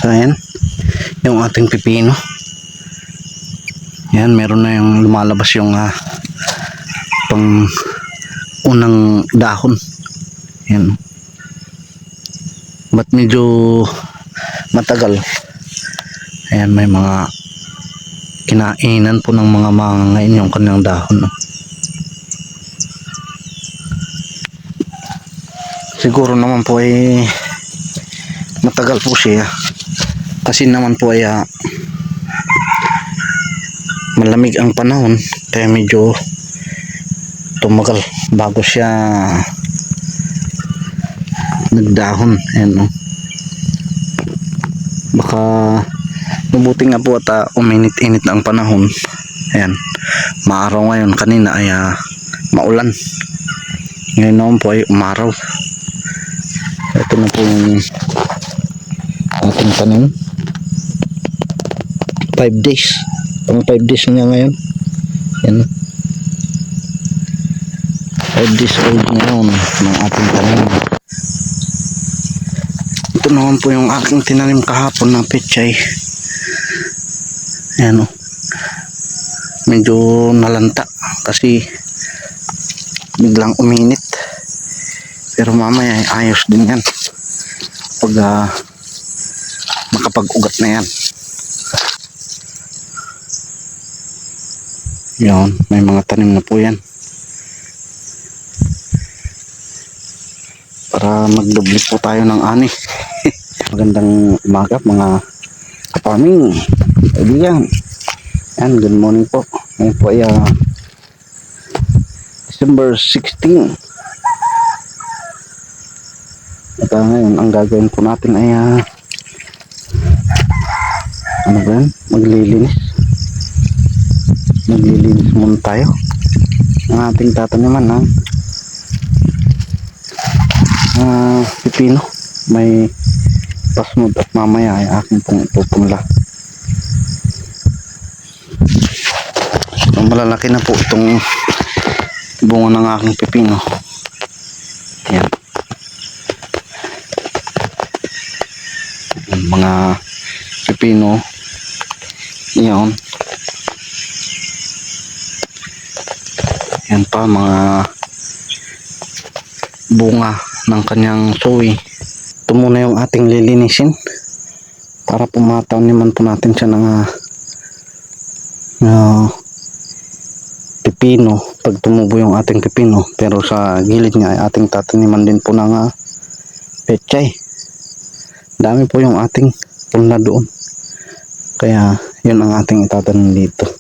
So ayan, yung ating pipino. Yan, meron na yung lumalabas yung pang unang dahon. Yan. Ba't medyo matagal? Ayan, may mga kinainan po ng mga ngayon yung kanyang dahon. No? Siguro naman po ay matagal po siya. Kasi naman po ay malamig ang panahon, kaya medyo tumagal bago siya nagdahon. Ayan, no? Baka mabuti nga po at uminit-init ang panahon. Ayan, maaraw ngayon, kanina ay maulan, ngayon naman po ay umaraw. Ito na po yung ating tanim. 5 days, pang 5 days nga ngayon. Yan, 5 days old ngayon ng ating tanim. Ito naman po yung aking tinanim kahapon na pechay. Ayan, medyo nalanta kasi biglang uminit, pero mamaya ay ayos din yan pag makapag-ugat na yan. Yan, may mga tanim na po yan para magdubli po tayo ng ani. Magandang umaga mga ka-farming kaibigan. Yan, good morning po. Ngayon po ay December 16. At ngayon ang gagawin po natin ay ano ba yan? Maglilinis muna tayo ang ating tataniman pipino. May pasmod at mamaya ay aking pong ipupunla. Malalaki na po itong bunga ng aking pipino. Yan, mga pipino yan. Yan pa mga bunga ng kanyang soy. Ito muna yung ating lilinisin para pumataniman po natin siya ng pipino pag tumubo yung ating pipino. Pero sa gilid niya ay ating tataniman din po ng pechay. Dami po yung ating punla doon, kaya yun ang ating itatanim dito.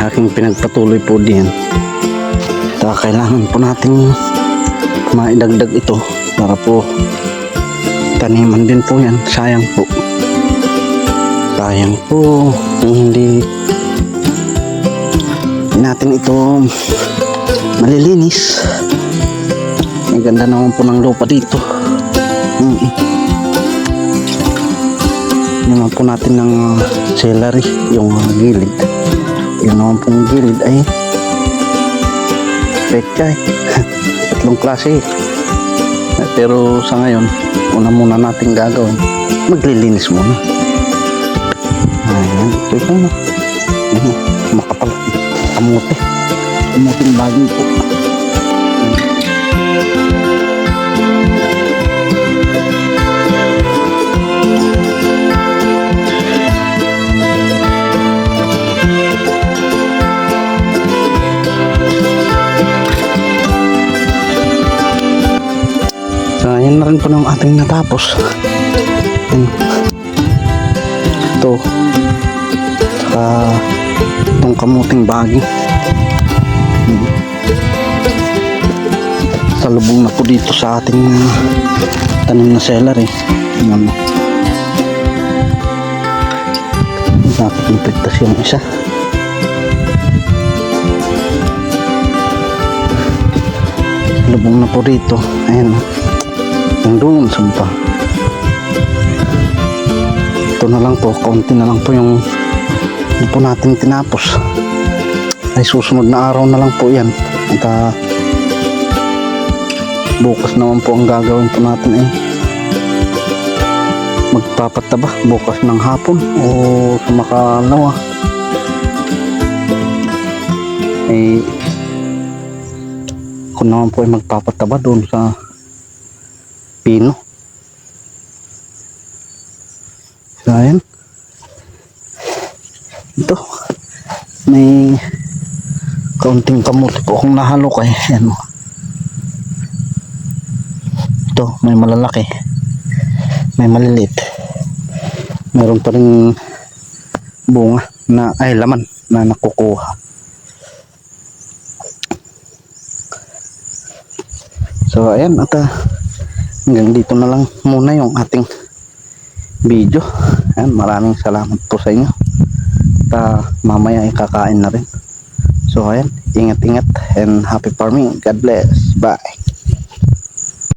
Aking pinagpatuloy po din. Kailangan po natin maidagdag ito para po taniman din po yan. Sayang po kung hindi natin ito malilinis. Ang ganda naman po ng lupa dito. Naman po natin ng celery yung gilid. Yun naman pong gilid ay pechay. Tatlong klase. Pero sa ngayon, una muna natin gagawin, maglilinis muna. Ayan, ito na. Makapal. Kamuting baging po. So, yan na rin po ng ating natapos. Yan. Ito. Saka itong kamuting baging. Salubong na po dito sa ating tanim na celery. Yan. Dapat impigtas yung isa. Salubong na po dito. Ayan. Yung doon sumpa. Ito na lang po, kaunti na lang po yung hindi po natin tinapos. Ay susunod na araw na lang po yan. At bukas naman po ang gagawin po natin magpapataba bukas ng hapon o sa makalawa. Kung naman po ay magpapataba doon sa pino. So, ayan. Ito. May kaunting kamuti po akong nahalok Ayan. Ito, may malalaki. May maliliit. Meron pa rin bunga na ay laman na nakukuha. So, ayan. At hanggang dito na lang muna yung ating video. Ayan, maraming salamat po sa inyo. At mamaya ay kakain na rin. So ayan, ingat-ingat and happy farming. God bless. Bye.